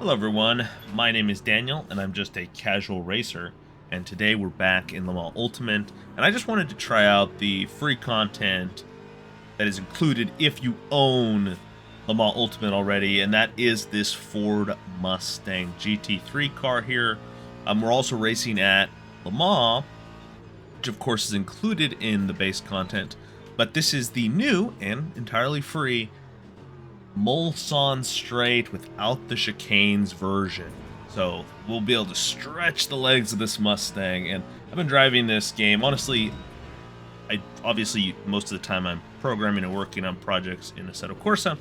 Hello everyone, my name is Daniel and I'm just a casual racer, and today we're back in Le Mans Ultimate, and I just wanted to try out the free content that is included if you own Le Mans Ultimate already, and that is this Ford Mustang GT3 car here. We're also racing at Le Mans, which of course is included in the base content, but this is the new and entirely free Mulsanne straight without the Chicanes version. So we'll be able to stretch the legs of this Mustang, and I've been driving this game. Honestly, obviously most of the time I'm programming and working on projects in Assetto Corsa,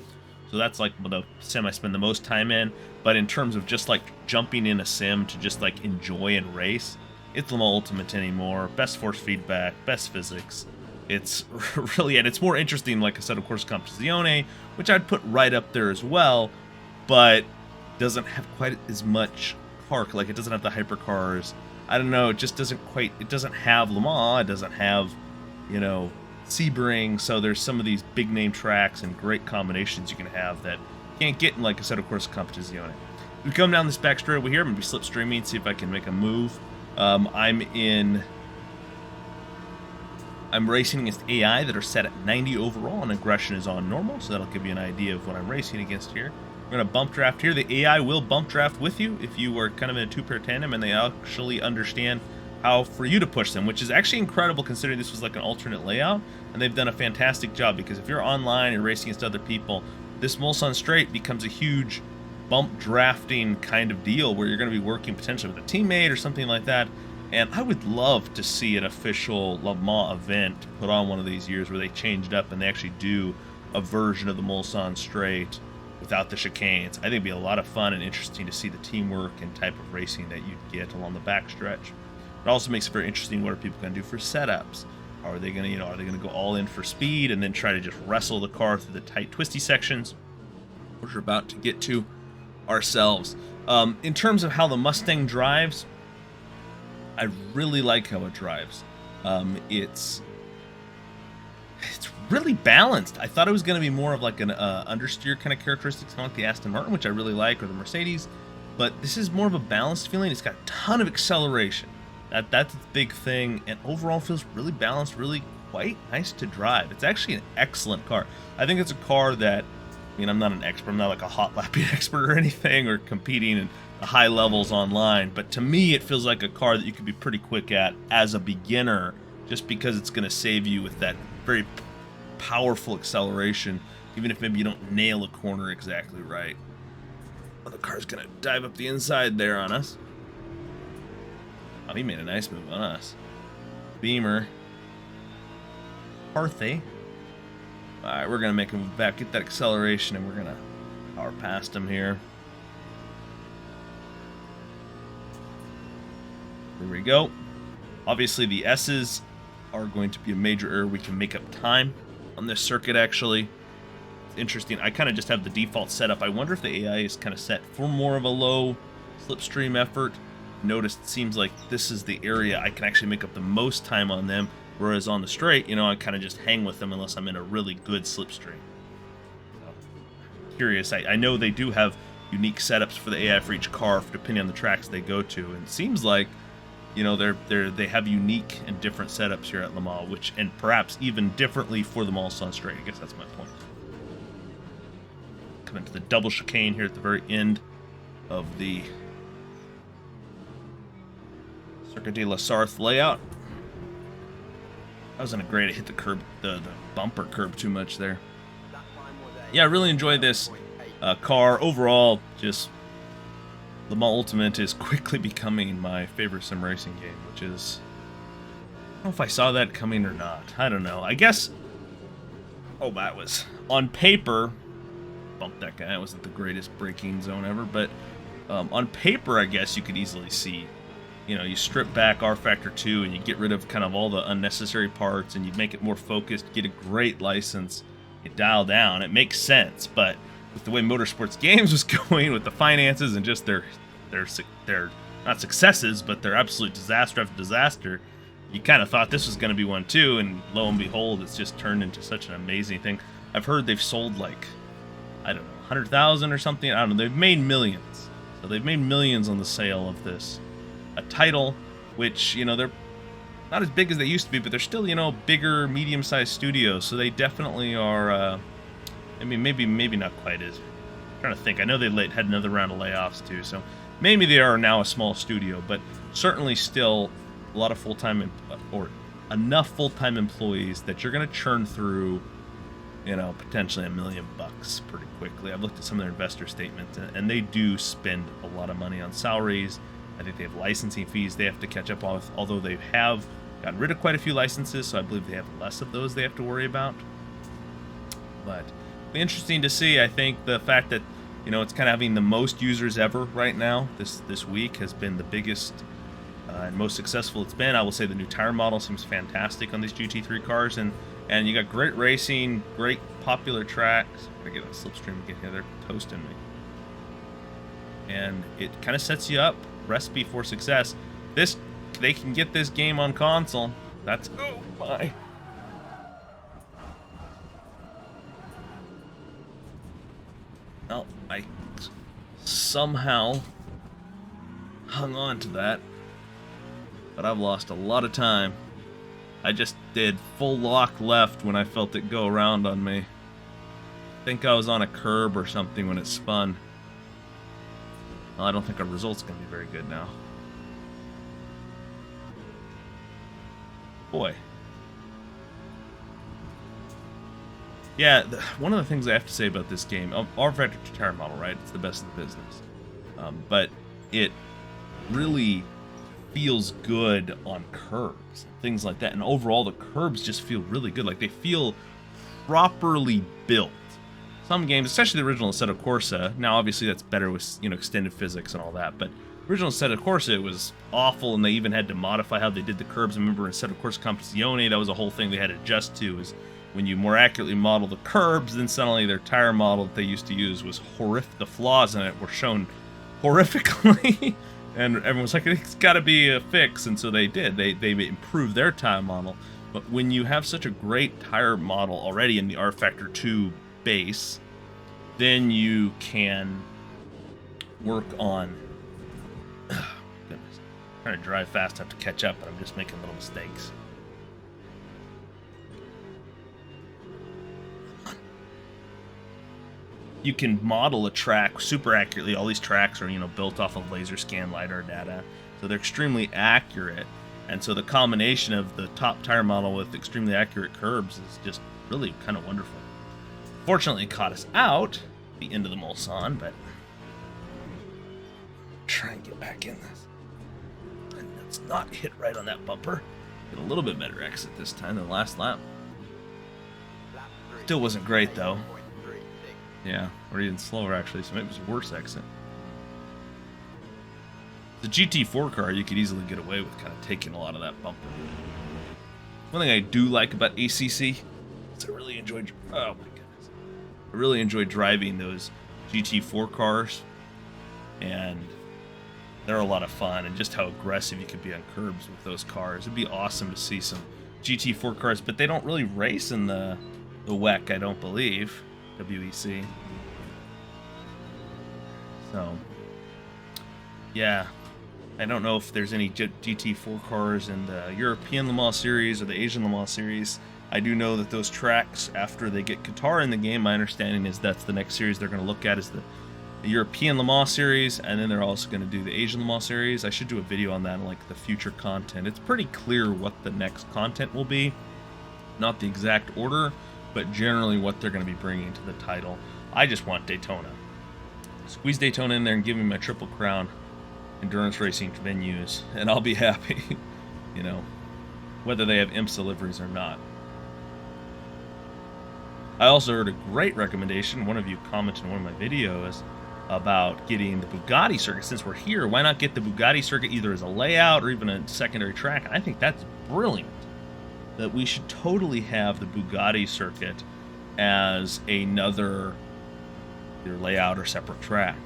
so that's like the sim I spend the most time in. But in terms of just like jumping in a sim to just like enjoy and race, it's Le Mans Ultimate anymore. Best force feedback, best physics. It's really, and it's more interesting like Assetto Corsa Competizione, which I'd put right up there as well, but doesn't have quite as much car, like it doesn't have the hypercars. I don't know, it just doesn't quite, it doesn't have Le Mans, it doesn't have, you know, Sebring, so there's some of these big name tracks and great combinations you can have that you can't get in like Assetto Corsa Competizione. We come down this back straight over here, I'm going to be slipstreaming, see if I can make a move. I'm racing against AI that are set at 90 overall, and aggression is on normal, so that'll give you an idea of what I'm racing against here. We're going to bump draft here. The AI will bump draft with you if you are kind of in a two-pair tandem, and they actually understand how for you to push them, which is actually incredible considering this was like an alternate layout, and they've done a fantastic job, because if you're online and racing against other people, this Mulsanne straight becomes a huge bump drafting kind of deal where you're going to be working potentially with a teammate or something like that. And I would love to see an official Le Mans event put on one of these years where they changed up and they actually do a version of the Mulsanne straight without the chicanes. I think it'd be a lot of fun and interesting to see the teamwork and type of racing that you'd get along the backstretch. It also makes it very interesting, what are people going to do for setups? Are they going to, are they going to go all in for speed and then try to just wrestle the car through the tight, twisty sections, which we're about to get to ourselves? In terms of how the Mustang drives, I really like how it drives. It's really balanced. I thought it was going to be more of like an understeer kind of characteristics, kind of like the Aston Martin, which I really like, or the Mercedes. But this is more of a balanced feeling. It's got a ton of acceleration. That's its big thing, and overall feels really balanced, really quite nice to drive. It's actually an excellent car. I think it's a car that, I mean, I'm not an expert. I'm not like a hot lapping expert or anything, or competing in the high levels online, but to me it feels like a car that you could be pretty quick at as a beginner, just because it's going to save you with that very powerful acceleration, even if maybe you don't nail a corner exactly right. Well, the car's going to dive up the inside there on us. Oh, he made a nice move on us. Beamer. Parthe. Alright, we're going to make him move back, get that acceleration, and we're going to power past him here. There we go. Obviously, the S's are going to be a major error. We can make up time on this circuit, actually. It's interesting. I kind of just have the default setup. I wonder if the AI is kind of set for more of a low slipstream effort. Notice it seems like this is the area I can actually make up the most time on them, whereas on the straight, I kind of just hang with them unless I'm in a really good slipstream. So, curious. I know they do have unique setups for the AI for each car, depending on the tracks they go to, and it seems like they have unique and different setups here at Le Mans, and perhaps even differently for the Mulsanne straight. I guess that's my point. Coming to the double chicane here at the very end of the Circuit De La Sarthe layout. That wasn't a great, it hit the curb, the bumper curb too much there. Yeah, I really enjoy this car. Overall, just Le Mans Ultimate is quickly becoming my favorite sim racing game, which is, I don't know if I saw that coming or not. I don't know. I guess, that was, on paper, bump that guy. It wasn't the greatest braking zone ever, but on paper, I guess you could easily see, you strip back R Factor 2 and you get rid of kind of all the unnecessary parts and you make it more focused, get a great license, you dial down. It makes sense, but with the way Motorsports Games was going with the finances and just their not successes, but their absolute disaster after disaster, you kind of thought this was going to be one too, and lo and behold, it's just turned into such an amazing thing. I've heard they've sold like, I don't know, 100,000 or something. I don't know. They've made millions. So they've made millions on the sale of this. A title, which, you know, they're not as big as they used to be, but they're still, you know, bigger, medium-sized studios. So they definitely are, I mean, maybe not quite as... I'm trying to think. I know they had another round of layoffs, too. So maybe they are now a small studio, but certainly still a lot of full-time, or enough full-time employees that you're going to churn through, you know, potentially $1 million pretty quickly. I've looked at some of their investor statements, and they do spend a lot of money on salaries. I think they have licensing fees they have to catch up on, although they have gotten rid of quite a few licenses, so I believe they have less of those they have to worry about. But it'll be interesting to see. I think the fact that, you know, it's kind of having the most users ever right now, this week, has been the biggest and most successful it's been. I will say the new tire model seems fantastic on these GT3 cars, and you got great racing, great popular tracks. I get a slipstream again here, they're toasting me. And it kind of sets you up, recipe for success. They can get this game on console. That's, oh my. Well, I somehow hung on to that, but I've lost a lot of time. I just did full lock left when I felt it go around on me. I think I was on a curb or something when it spun. Well, I don't think our result's going to be very good now. Boy. Yeah, one of the things I have to say about this game, our Vector tire model, right? It's the best in the business. But it really feels good on curbs, things like that. And overall, the curbs just feel really good. Like, they feel properly built. Some games, especially the original Assetto Corsa, now obviously that's better with, you know, extended physics and all that, but original Assetto Corsa, it was awful, and they even had to modify how they did the curbs. I remember in Assetto Corsa Competizione, that was a whole thing they had to adjust to, is when you more accurately model the curbs, then suddenly their tire model that they used to use was horrific. The flaws in it were shown horrifically, and everyone was like, it's got to be a fix, and so they did. They improved their tire model. But when you have such a great tire model already in the R Factor 2 base, then you can work on... Oh, goodness. I'm trying to drive fast, I have to catch up, but I'm just making little mistakes. You can model a track super accurately. All these tracks are, you know, built off of laser scan LiDAR data, so they're extremely accurate. And so the combination of the top tire model with extremely accurate curbs is just really kind of wonderful. Fortunately, it caught us out at the end of the Mulsanne, but try and get back in this. And let's not hit right on that bumper. Get a little bit better exit this time than last lap. Still wasn't great though. Yeah, or even slower actually, so maybe it was a worse exit. The GT4 car, you could easily get away with kind of taking a lot of that bumper. One thing I do like about ACC is I really enjoyed, oh my goodness, I really enjoyed driving those GT4 cars, and they're a lot of fun, and just how aggressive you could be on curbs with those cars. It'd be awesome to see some GT4 cars, but they don't really race in the WEC, I don't believe. WEC. So, yeah, I don't know if there's any GT4 cars in the European Le Mans series or the Asian Le Mans series. I do know that those tracks, after they get Qatar in the game, my understanding is that's the next series they're going to look at is the European Le Mans series, and then they're also going to do the Asian Le Mans series. I should do a video on that, like the future content. It's pretty clear what the next content will be, not the exact order, but generally what they're going to be bringing to the title. I just want Daytona. Squeeze Daytona in there and give me my Triple Crown endurance racing venues, and I'll be happy, you know, whether they have IMSA liveries or not. I also heard a great recommendation. One of you commented in one of my videos about getting the Bugatti circuit. Since we're here, why not get the Bugatti circuit either as a layout or even a secondary track? And I think that's brilliant. That we should totally have the Bugatti circuit as another either layout or separate track.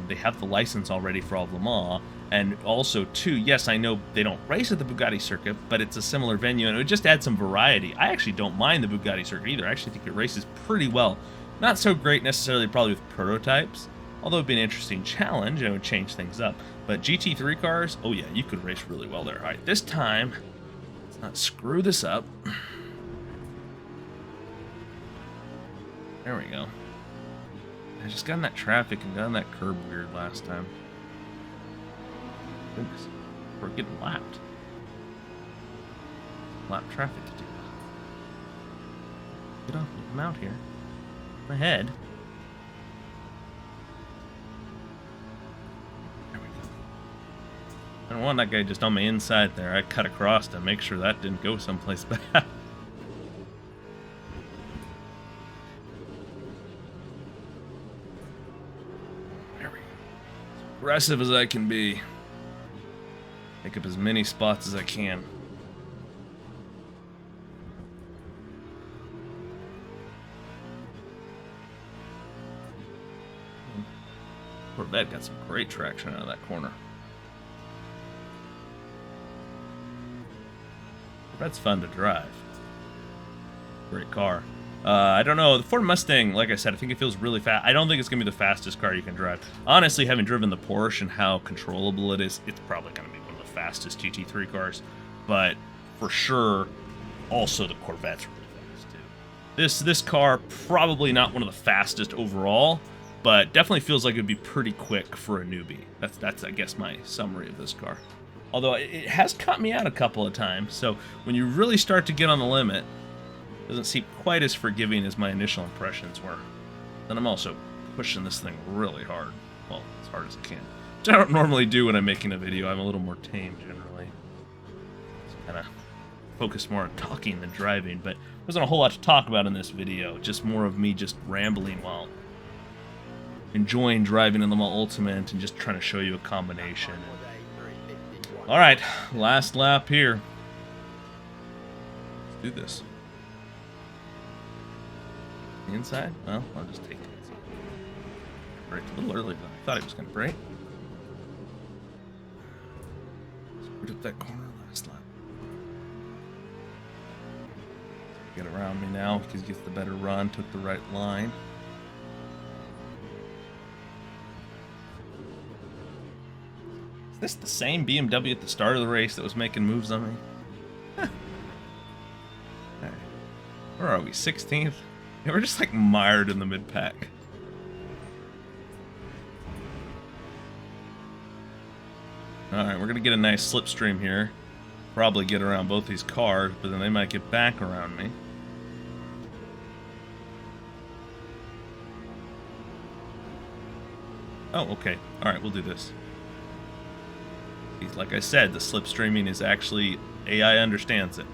They have the license already for all of Le Mans, and also too, yes, I know they don't race at the Bugatti circuit, but it's a similar venue, and it would just add some variety. I actually don't mind the Bugatti circuit either. I actually think it races pretty well. Not so great necessarily probably with prototypes, Although it'd be an interesting challenge, and it would change things up. But GT3 cars, oh yeah, you could race really well there. All right, this time, let's not screw this up. There we go. I just got in that traffic and got in that curb weird last time. Goodness, we're getting lapped. Lap traffic to do. Get off, I'm out here. I'm ahead. There we go. I don't want that guy just on my inside there. I cut across to make sure that didn't go someplace bad. There we go. As aggressive as I can be. Take up as many spots as I can. Corvette got some great traction out of that corner. Corvette's fun to drive. Great car. I don't know. The Ford Mustang, like I said, I think it feels really fast. I don't think it's going to be the fastest car you can drive. Honestly, having driven the Porsche and how controllable it is, it's probably going to be one of the fastest GT3 cars. But for sure, also the Corvette's really fast too. This car, probably not one of the fastest overall, but definitely feels like it would be pretty quick for a newbie. That's I guess, my summary of this car. Although it has caught me out a couple of times, so when you really start to get on the limit, it doesn't seem quite as forgiving as my initial impressions were. Then I'm also pushing this thing really hard. Well, as hard as I can. Which I don't normally do when I'm making a video. I'm a little more tame, generally. Just kind of focus more on talking than driving, but there wasn't a whole lot to talk about in this video. Just more of me just rambling while enjoying driving in the Mall Ultimate and just trying to show you a combination. All right, last lap here. Let's do this. The inside? Well, I'll just take it. Braked a little early than I thought he was going to brake. Screwed up that corner last lap. Get around me now because he gets the better run, took the right line. Is this the same BMW at the start of the race that was making moves on me? Huh. Right. Where are we? 16th? Yeah, we're just like mired in the mid-pack. Alright, we're going to get a nice slipstream here. Probably get around both these cars, but then they might get back around me. Oh, okay. Alright, we'll do this. Like I said, the slipstreaming is actually, AI understands it.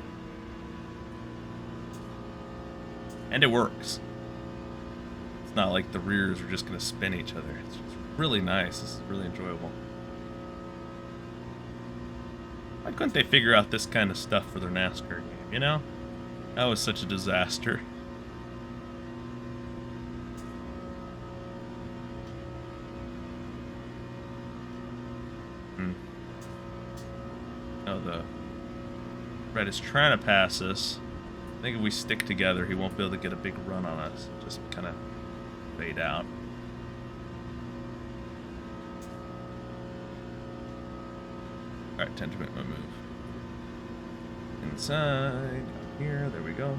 And it works. It's not like the rears are just going to spin each other. It's just really nice. This is really enjoyable. Why couldn't they figure out this kind of stuff for their NASCAR game, you know? That was such a disaster. Oh, the red is trying to pass us. I think if we stick together, he won't be able to get a big run on us. Just kind of fade out. Alright, time to make my move. Inside, down here, there we go.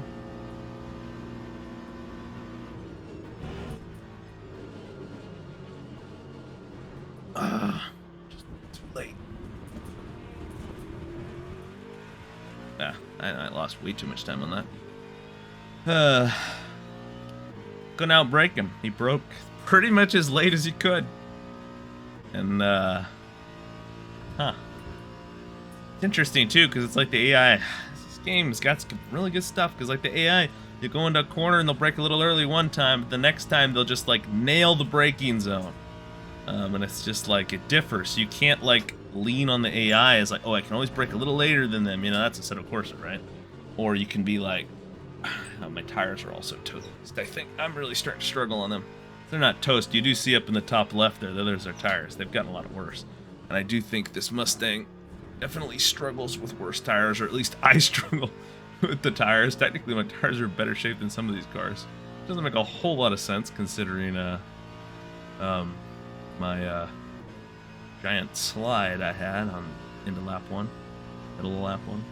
Just too late. I lost way too much time on that. Couldn't outbrake him. He broke pretty much as late as he could. And, It's interesting, too, because it's like the AI... This game's got some really good stuff, because like the AI, you go into a corner and they'll brake a little early one time, but the next time they'll just, like, nail the braking zone. And it's just like, it differs. You can't, like, lean on the AI as like, oh, I can always brake a little later than them. You know, that's a set of Corsa, right? Or you can be like, oh, my tires are also toast. I think I'm really starting to struggle on them. They're not toast. You do see up in the top left there, there's their tires. They've gotten a lot worse. And I do think this Mustang definitely struggles with worse tires, or at least I struggle with the tires. Technically, my tires are in better shape than some of these cars. Doesn't make a whole lot of sense considering my giant slide I had on into lap 1, middle of lap 1.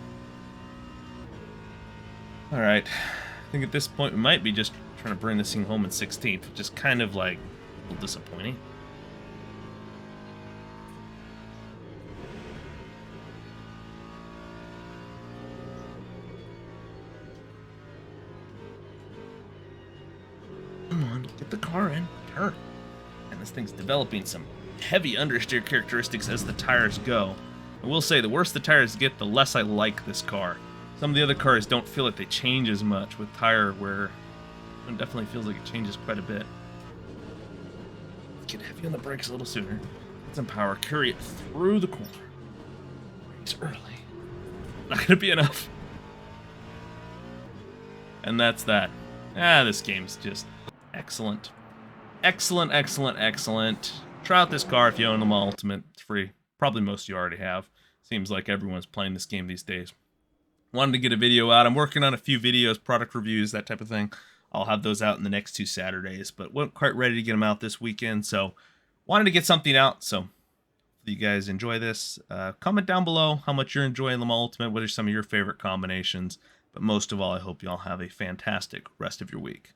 All right, I think at this point we might be just trying to bring this thing home in 16th, which is kind of like a little disappointing. Come on, get the car in, turn. And this thing's developing some heavy understeer characteristics as the tires go. I will say, the worse the tires get, the less I like this car. Some of the other cars don't feel like they change as much with tire wear. It definitely feels like it changes quite a bit. Get heavy on the brakes a little sooner. Get some power, carry it through the corner. Brakes early. Not gonna be enough. And that's that. This game's just excellent. Excellent, excellent, excellent. Try out this car if you own the Ultimate. It's free. Probably most of you already have. Seems like everyone's playing this game these days. Wanted to get a video out. I'm working on a few videos, product reviews, that type of thing. I'll have those out in the next 2 Saturdays, but wasn't quite ready to get them out this weekend, so wanted to get something out. So if you guys enjoy this, comment down below how much you're enjoying Le Mans Ultimate, what are some of your favorite combinations. But most of all, I hope y'all have a fantastic rest of your week.